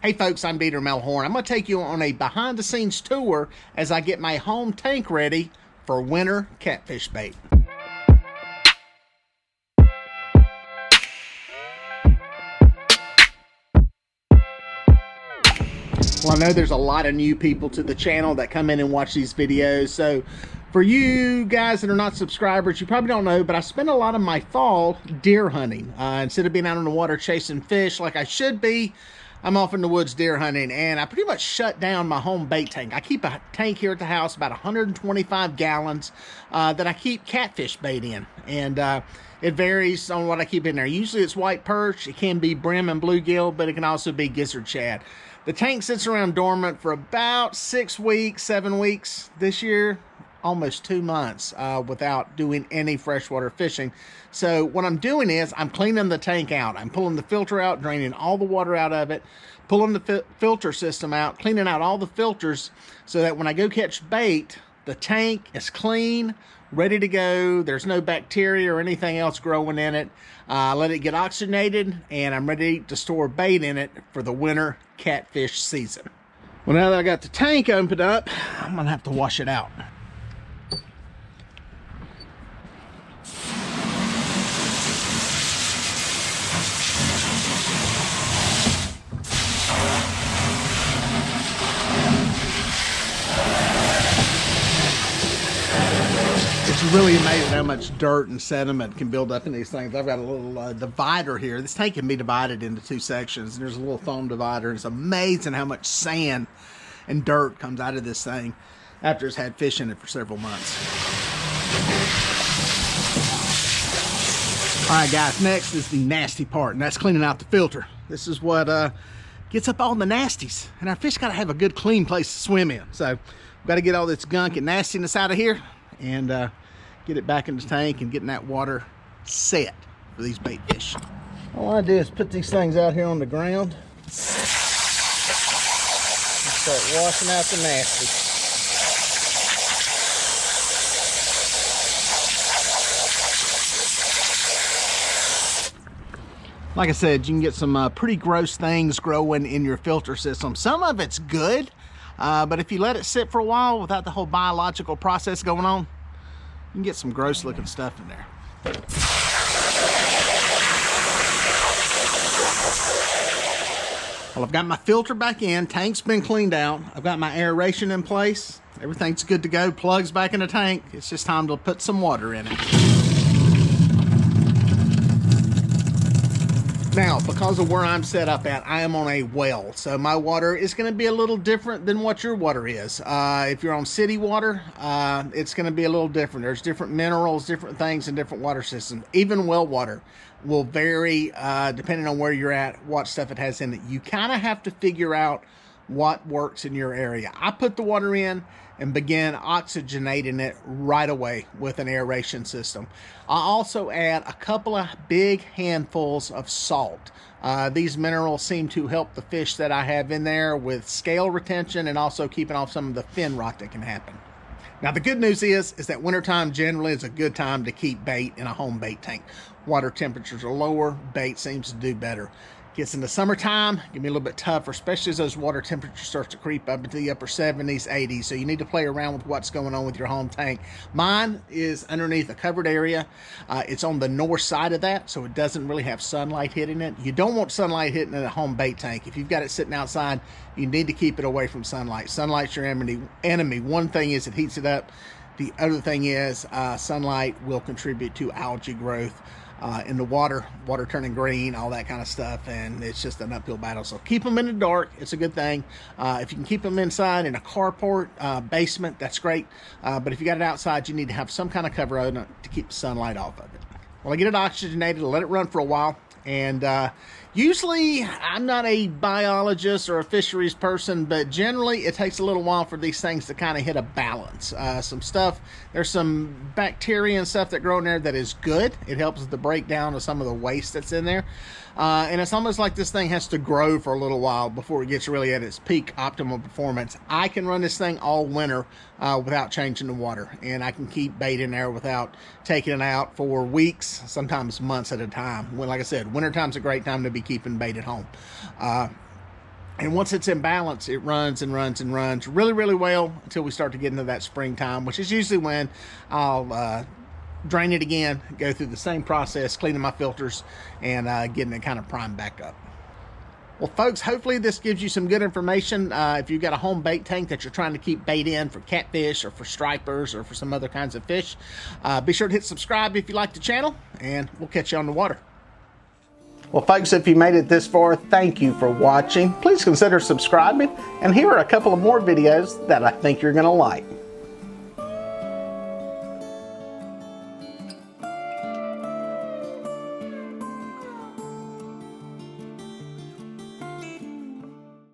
Hey folks, I'm Dieter Melhorn. I'm going to take you on a behind the scenes tour as I get my home tank ready for winter catfish bait. Well, I know there's a lot of new people to the channel that come in and watch these videos. So for you guys that are not subscribers, you probably don't know, but I spend a lot of my fall deer hunting. Instead of being out in the water chasing fish like I should be, I'm off in the woods deer hunting, and I pretty much shut down my home bait tank. I keep a tank here at the house, about 125 gallons, that I keep catfish bait in. And it varies on what I keep in there. Usually it's white perch, it can be brim and bluegill, but it can also be gizzard shad. The tank sits around dormant for about 6 weeks, 7 weeks this year. Almost 2 months without doing any freshwater fishing. So what I'm doing is I'm cleaning the tank out. I'm pulling the filter out, draining all the water out of it, pulling the filter system out, cleaning out all the filters so that when I go catch bait, the tank is clean, ready to go. There's no bacteria or anything else growing in it. Let it get oxygenated, and I'm ready to store bait in it for the winter catfish season. Well, now that I got the tank opened up, I'm gonna have to wash it out. It's really amazing how much dirt and sediment can build up in these things. I've got a little divider here. This tank can be divided into 2 sections. And there's a little foam divider. It's amazing how much sand and dirt comes out of this thing after it's had fish in it for several months. All right, guys, next is the nasty part, and that's cleaning out the filter. This is what gets up all the nasties. And our fish got to have a good, clean place to swim in. So we've got to get all this gunk and nastiness out of here and get it back in the tank and getting that water set for these bait fish. All I do is put these things out here on the ground and start washing out the nasty. Like I said, you can get some pretty gross things growing in your filter system. Some of it's good, but if you let it sit for a while without the whole biological process going on, you can get some gross looking stuff in there. Well, I've got my filter back in, tank's been cleaned out, I've got my aeration in place, everything's good to go, plugs back in the tank. It's just time to put some water in it. Now, because of where I'm set up at, I am on a well, so my water is going to be a little different than what your water is. If you're on city water, it's going to be a little different. There's different minerals, different things in different water systems. Even well water will vary depending on where you're at, what stuff it has in it. You kind of have to figure out what works in your area. I put the water in and begin oxygenating it right away with an aeration system. I also add a couple of big handfuls of salt. These minerals seem to help the fish that I have in there with scale retention and also keeping off some of the fin rot that can happen. Now the good news is that wintertime generally is a good time to keep bait in a home bait tank. Water temperatures are lower, bait seems to do better. Gets into summertime, it can be a little bit tougher, especially as those water temperatures start to creep up into the upper 70s, 80s. So you need to play around with what's going on with your home tank. Mine is underneath a covered area. It's on the north side of that, so it doesn't really have sunlight hitting it. You don't want sunlight hitting a home bait tank. If you've got it sitting outside, you need to keep it away from sunlight. Sunlight's your enemy. One thing is it heats it up. The other thing is sunlight will contribute to algae growth in the water turning green, all that kind of stuff, and it's just an uphill battle. So keep them in the dark. It's a good thing. If you can keep them inside in a carport, basement, that's great. But if you got it outside, you need to have some kind of cover on it to keep the sunlight off of it. Well, I get it oxygenated, let it run for a while, and usually I'm not a biologist or a fisheries person, but generally it takes a little while for these things to kind of hit a balance. There's some bacteria and stuff that grow in there that is good. It helps with the breakdown of some of the waste that's in there. And it's almost like this thing has to grow for a little while before it gets really at its peak optimal performance. I can run this thing all winter without changing the water, and I can keep bait in there without taking it out for weeks, sometimes months at a time. When, like I said, wintertime's a great time to be keeping bait at home. And once it's in balance, it runs and runs and runs really, really well until we start to get into that springtime, which is usually when I'll drain it again, go through the same process, cleaning my filters, and getting it kind of primed back up. Well, folks, hopefully this gives you some good information. If you've got a home bait tank that you're trying to keep bait in for catfish or for stripers or for some other kinds of fish, be sure to hit subscribe if you like the channel, and we'll catch you on the water. Well, folks, if you made it this far, thank you for watching. Please consider subscribing, and here are a couple of more videos that I think you're going to like.